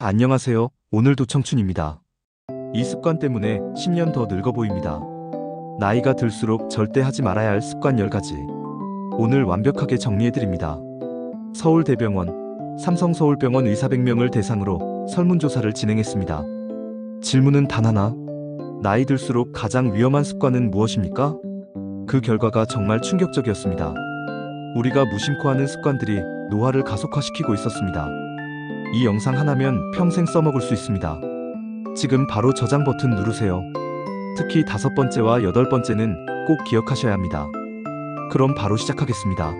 안녕하세요. 오늘도 청춘입니다. 이 습관 때문에 10년 더 늙어 보입니다. 나이가 들수록 절대 하지 말아야 할 습관 10가지. 오늘 완벽하게 정리해드립니다. 서울대병원, 삼성서울병원 의사 100명을 대상으로 설문조사를 진행했습니다. 질문은 단 하나. 나이 들수록 가장 위험한 습관은 무엇입니까? 그 결과가 정말 충격적이었습니다. 우리가 무심코 하는 습관들이 노화를 가속화시키고 있었습니다. 이 영상 하나면 평생 써먹을 수 있습니다. 지금 바로 저장 버튼 누르세요. 특히 5번째와 8번째는 꼭 기억하셔야 합니다. 그럼 바로 시작하겠습니다.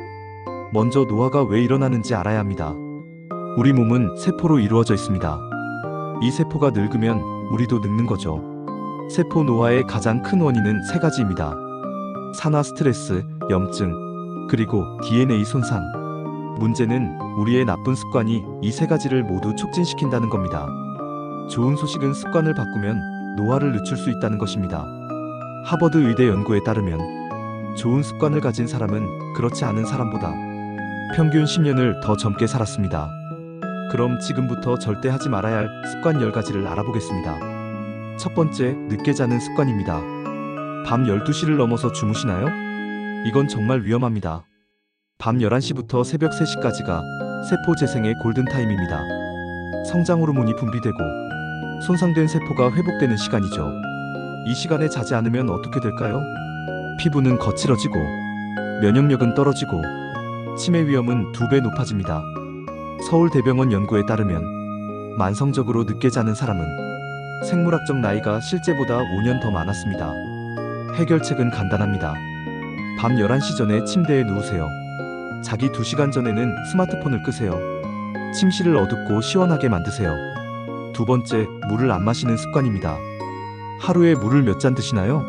먼저 노화가 왜 일어나는지 알아야 합니다. 우리 몸은 세포로 이루어져 있습니다. 이 세포가 늙으면 우리도 늙는 거죠. 세포 노화의 가장 큰 원인은 3가지입니다. 산화 스트레스, 염증, 그리고 DNA 손상. 문제는 우리의 나쁜 습관이 이 3가지를 모두 촉진시킨다는 겁니다. 좋은 소식은 습관을 바꾸면 노화를 늦출 수 있다는 것입니다. 하버드 의대 연구에 따르면 좋은 습관을 가진 사람은 그렇지 않은 사람보다 평균 10년을 더 젊게 살았습니다. 그럼 지금부터 절대 하지 말아야 할 습관 10가지를 알아보겠습니다. 첫 번째, 늦게 자는 습관입니다. 밤 12시를 넘어서 주무시나요? 이건 정말 위험합니다. 밤 11시부터 새벽 3시까지가 세포 재생의 골든타임입니다. 성장 호르몬이 분비되고 손상된 세포가 회복되는 시간이죠. 이 시간에 자지 않으면 어떻게 될까요? 피부는 거칠어지고 면역력은 떨어지고 치매 위험은 2배 높아집니다. 서울대병원 연구에 따르면 만성적으로 늦게 자는 사람은 생물학적 나이가 실제보다 5년 더 많았습니다. 해결책은 간단합니다. 밤 11시 전에 침대에 누우세요. 자기 2시간 전에는 스마트폰을 끄세요. 침실을 어둡고 시원하게 만드세요. 두 번째, 물을 안 마시는 습관입니다. 하루에 물을 몇 잔 드시나요?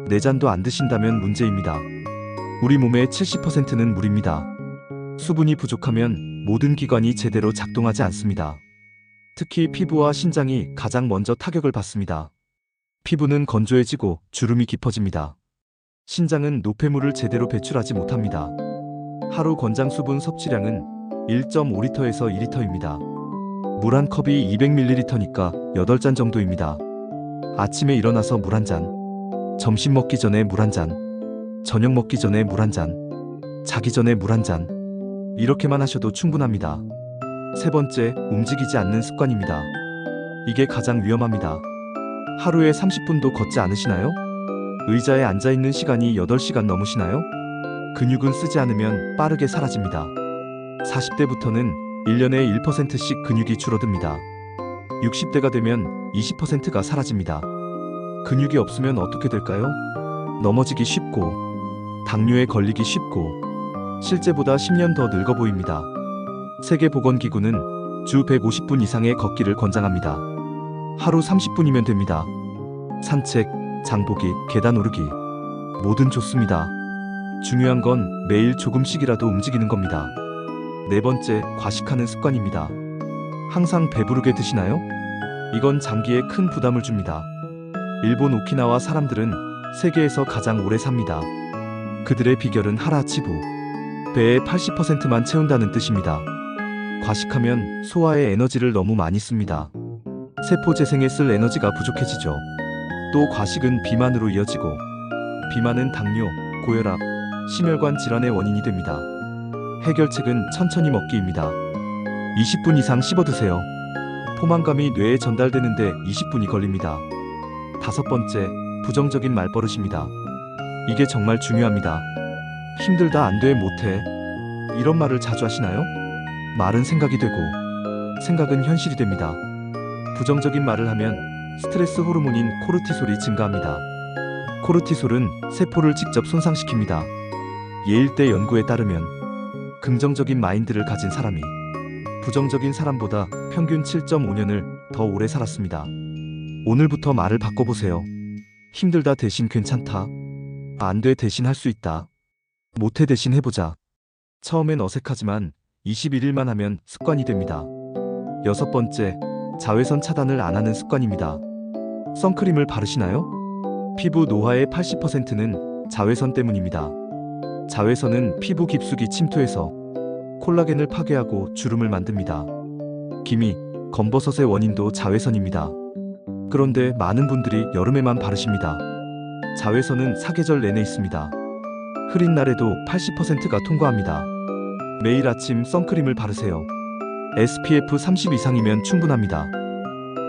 4잔도 안 드신다면 문제입니다. 우리 몸의 70%는 물입니다. 수분이 부족하면 모든 기관이 제대로 작동하지 않습니다. 특히 피부와 신장이 가장 먼저 타격을 받습니다. 피부는 건조해지고 주름이 깊어집니다. 신장은 노폐물을 제대로 배출하지 못합니다. 하루 권장 수분 섭취량은 1.5리터에서 2리터입니다. 물 한 컵이 200ml니까 8잔 정도입니다. 아침에 일어나서 물 한 잔, 점심 먹기 전에 물 한 잔, 저녁 먹기 전에 물 한 잔, 자기 전에 물 한 잔. 이렇게만 하셔도 충분합니다. 세 번째, 움직이지 않는 습관입니다. 이게 가장 위험합니다. 하루에 30분도 걷지 않으시나요? 의자에 앉아있는 시간이 8시간 넘으시나요? 근육은 쓰지 않으면 빠르게 사라집니다. 40대부터는 1년에 1%씩 근육이 줄어듭니다. 60대가 되면 20%가 사라집니다. 근육이 없으면 어떻게 될까요? 넘어지기 쉽고, 당뇨에 걸리기 쉽고, 실제보다 10년 더 늙어 보입니다. 세계보건기구는 주 150분 이상의 걷기를 권장합니다. 하루 30분이면 됩니다. 산책, 장보기, 계단 오르기, 뭐든 좋습니다. 중요한 건 매일 조금씩이라도 움직이는 겁니다. 네 번째, 과식하는 습관입니다. 항상 배부르게 드시나요? 이건 장기에 큰 부담을 줍니다. 일본 오키나와 사람들은 세계에서 가장 오래 삽니다. 그들의 비결은 하라치부, 배의 80%만 채운다는 뜻입니다. 과식하면 소화에 에너지를 너무 많이 씁니다. 세포 재생에 쓸 에너지가 부족해지죠. 또 과식은 비만으로 이어지고, 비만은 당뇨, 고혈압, 심혈관 질환의 원인이 됩니다. 해결책은 천천히 먹기입니다. 20분 이상 씹어 드세요. 포만감이 뇌에 전달되는데 20분이 걸립니다. 다섯 번째, 부정적인 말버릇입니다. 이게 정말 중요합니다. 힘들다, 안 돼, 못해. 이런 말을 자주 하시나요? 말은 생각이 되고, 생각은 현실이 됩니다. 부정적인 말을 하면 스트레스 호르몬인 코르티솔이 증가합니다. 코르티솔은 세포를 직접 손상시킵니다. 예일대 연구에 따르면 긍정적인 마인드를 가진 사람이 부정적인 사람보다 평균 7.5년을 더 오래 살았습니다. 오늘부터 말을 바꿔보세요. 힘들다 대신 괜찮다. 안 돼 대신 할 수 있다. 못해 대신 해보자. 처음엔 어색하지만 21일만 하면 습관이 됩니다. 여섯 번째, 자외선 차단을 안 하는 습관입니다. 선크림을 바르시나요? 피부 노화의 80%는 자외선 때문입니다. 자외선은 피부 깊숙이 침투해서 콜라겐을 파괴하고 주름을 만듭니다. 기미, 검버섯의 원인도 자외선입니다. 그런데 많은 분들이 여름에만 바르십니다. 자외선은 사계절 내내 있습니다. 흐린 날에도 80%가 통과합니다. 매일 아침 선크림을 바르세요. SPF 30 이상이면 충분합니다.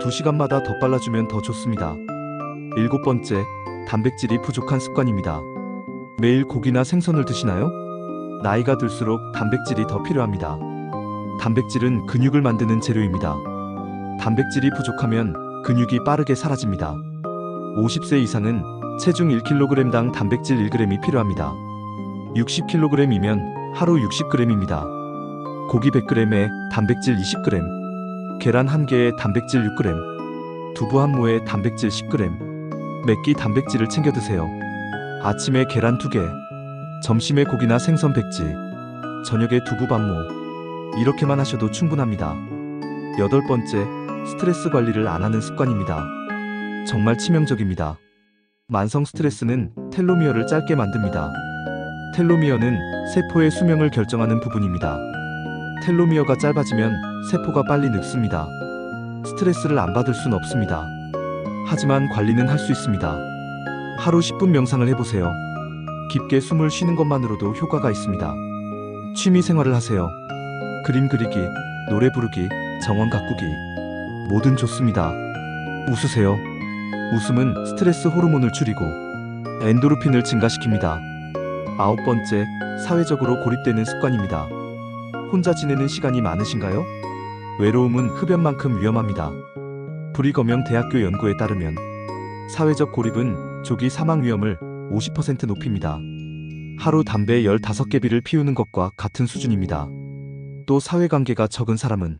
2시간마다 더 발라주면 더 좋습니다. 7번째, 단백질이 부족한 습관입니다. 매일 고기나 생선을 드시나요? 나이가 들수록 단백질이 더 필요합니다. 단백질은 근육을 만드는 재료입니다. 단백질이 부족하면 근육이 빠르게 사라집니다. 50세 이상은 체중 1kg당 단백질 1g이 필요합니다. 60kg이면 하루 60g입니다. 고기 100g에 단백질 20g, 계란 1개에 단백질 6g, 두부 한 모에 단백질 10g, 매끼 단백질을 챙겨 드세요. 아침에 계란 2개, 점심에 고기나 생선 100지, 저녁에 두부 반모. 이렇게만 하셔도 충분합니다. 8번째, 스트레스 관리를 안 하는 습관입니다. 정말 치명적입니다. 만성 스트레스는 텔로미어를 짧게 만듭니다. 텔로미어는 세포의 수명을 결정하는 부분입니다. 텔로미어가 짧아지면 세포가 빨리 늙습니다. 스트레스를 안 받을 순 없습니다. 하지만 관리는 할 수 있습니다. 하루 10분 명상을 해보세요. 깊게 숨을 쉬는 것만으로도 효과가 있습니다. 취미 생활을 하세요. 그림 그리기, 노래 부르기, 정원 가꾸기. 뭐든 좋습니다. 웃으세요. 웃음은 스트레스 호르몬을 줄이고 엔도르핀을 증가시킵니다. 9번째, 사회적으로 고립되는 습관입니다. 혼자 지내는 시간이 많으신가요? 외로움은 흡연만큼 위험합니다. 불이검영 대학교 연구에 따르면 사회적 고립은 조기 사망 위험을 50% 높입니다. 하루 담배 15개비를 피우는 것과 같은 수준입니다. 또 사회관계가 적은 사람은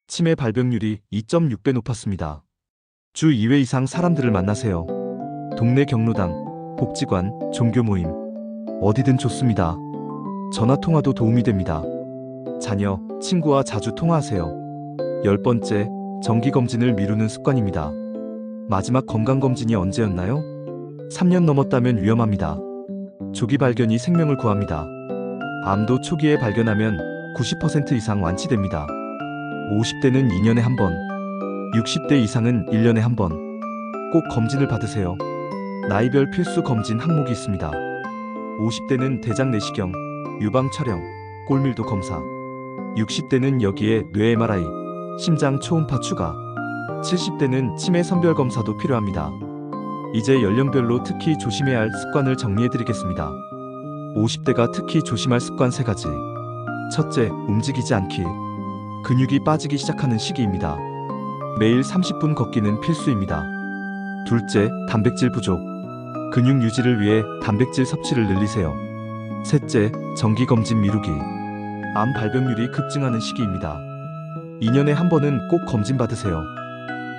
치매 발병률이 2.6배 높았습니다. 주 2회 이상 사람들을 만나세요. 동네 경로당, 복지관, 종교 모임, 어디든 좋습니다. 전화통화도 도움이 됩니다. 자녀, 친구와 자주 통화하세요. 10번째, 정기검진을 미루는 습관입니다. 마지막 건강검진이 언제였나요? 3년 넘었다면 위험합니다. 조기 발견이 생명을 구합니다. 암도 초기에 발견하면 90% 이상 완치됩니다. 50대는 2년에 한 번, 60대 이상은 1년에 한 번. 꼭 검진을 받으세요. 나이별 필수 검진 항목이 있습니다. 50대는 대장 내시경, 유방 촬영, 골밀도 검사. 60대는 여기에 뇌 MRI, 심장 초음파 추가. 70대는 치매 선별 검사도 필요합니다. 이제 연령별로 특히 조심해야 할 습관을 정리해드리겠습니다. 50대가 특히 조심할 습관 3가지. 첫째, 움직이지 않기. 근육이 빠지기 시작하는 시기입니다. 매일 30분 걷기는 필수입니다. 둘째, 단백질 부족. 근육 유지를 위해 단백질 섭취를 늘리세요. 셋째, 정기검진 미루기. 암 발병률이 급증하는 시기입니다. 2년에 한 번은 꼭 검진 받으세요.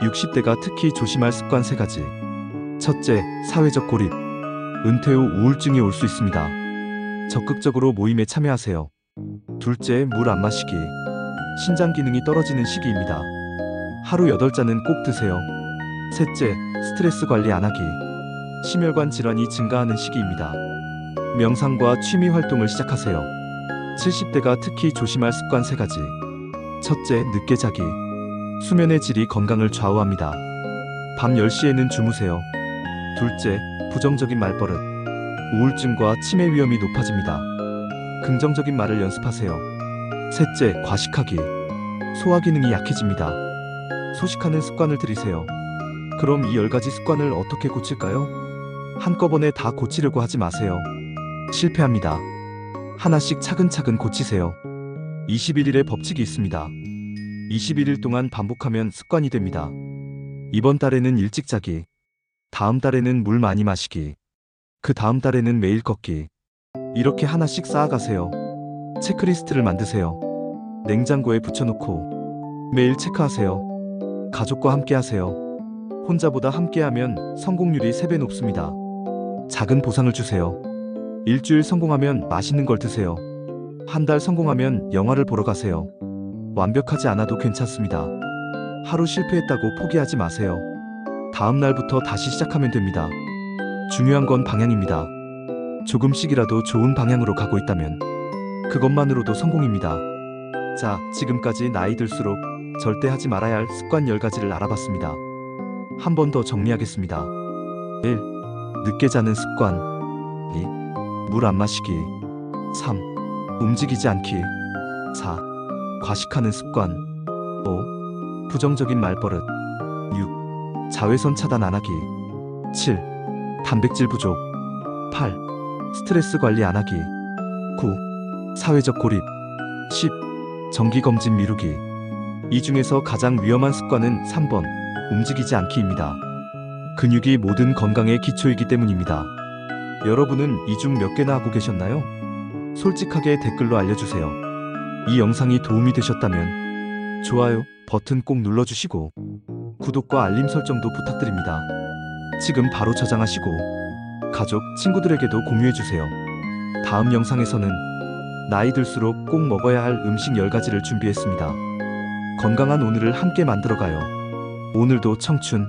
60대가 특히 조심할 습관 3가지. 첫째, 사회적 고립. 은퇴 후 우울증이 올 수 있습니다. 적극적으로 모임에 참여하세요. 둘째, 물 안 마시기. 신장 기능이 떨어지는 시기입니다. 하루 8잔은 꼭 드세요. 셋째, 스트레스 관리 안 하기. 심혈관 질환이 증가하는 시기입니다. 명상과 취미 활동을 시작하세요. 70대가 특히 조심할 습관 3가지. 첫째, 늦게 자기. 수면의 질이 건강을 좌우합니다. 밤 10시에는 주무세요. 둘째, 부정적인 말버릇. 우울증과 치매 위험이 높아집니다. 긍정적인 말을 연습하세요. 셋째, 과식하기. 소화 기능이 약해집니다. 소식하는 습관을 들이세요. 그럼 이 10가지 습관을 어떻게 고칠까요? 한꺼번에 다 고치려고 하지 마세요. 실패합니다. 하나씩 차근차근 고치세요. 21일의 법칙이 있습니다. 21일 동안 반복하면 습관이 됩니다. 이번 달에는 일찍 자기, 다음 달에는 물 많이 마시기, 그 다음 달에는 매일 걷기. 이렇게 하나씩 쌓아가세요. 체크리스트를 만드세요. 냉장고에 붙여놓고 매일 체크하세요. 가족과 함께 하세요. 혼자보다 함께하면 성공률이 3배 높습니다. 작은 보상을 주세요. 일주일 성공하면 맛있는 걸 드세요. 한 달 성공하면 영화를 보러 가세요. 완벽하지 않아도 괜찮습니다. 하루 실패했다고 포기하지 마세요. 다음 날부터 다시 시작하면 됩니다. 중요한 건 방향입니다. 조금씩이라도 좋은 방향으로 가고 있다면 그것만으로도 성공입니다. 자, 지금까지 나이 들수록 절대 하지 말아야 할 습관 10가지를 알아봤습니다. 한 번 더 정리하겠습니다. 1. 늦게 자는 습관. 2. 물 안 마시기. 3. 움직이지 않기. 4. 과식하는 습관. 5. 부정적인 말버릇. 6. 자외선 차단 안 하기. 7. 단백질 부족. 8. 스트레스 관리 안 하기. 9. 사회적 고립. 10. 정기검진 미루기. 이 중에서 가장 위험한 습관은 3번, 움직이지 않기입니다. 근육이 모든 건강의 기초이기 때문입니다. 여러분은 이 중 몇 개나 하고 계셨나요? 솔직하게 댓글로 알려주세요. 이 영상이 도움이 되셨다면 좋아요 버튼 꼭 눌러주시고 구독과 알림 설정도 부탁드립니다. 지금 바로 저장하시고 가족, 친구들에게도 공유해주세요. 다음 영상에서는 나이 들수록 꼭 먹어야 할 음식 10가지를 준비했습니다. 건강한 오늘을 함께 만들어가요. 오늘도 청춘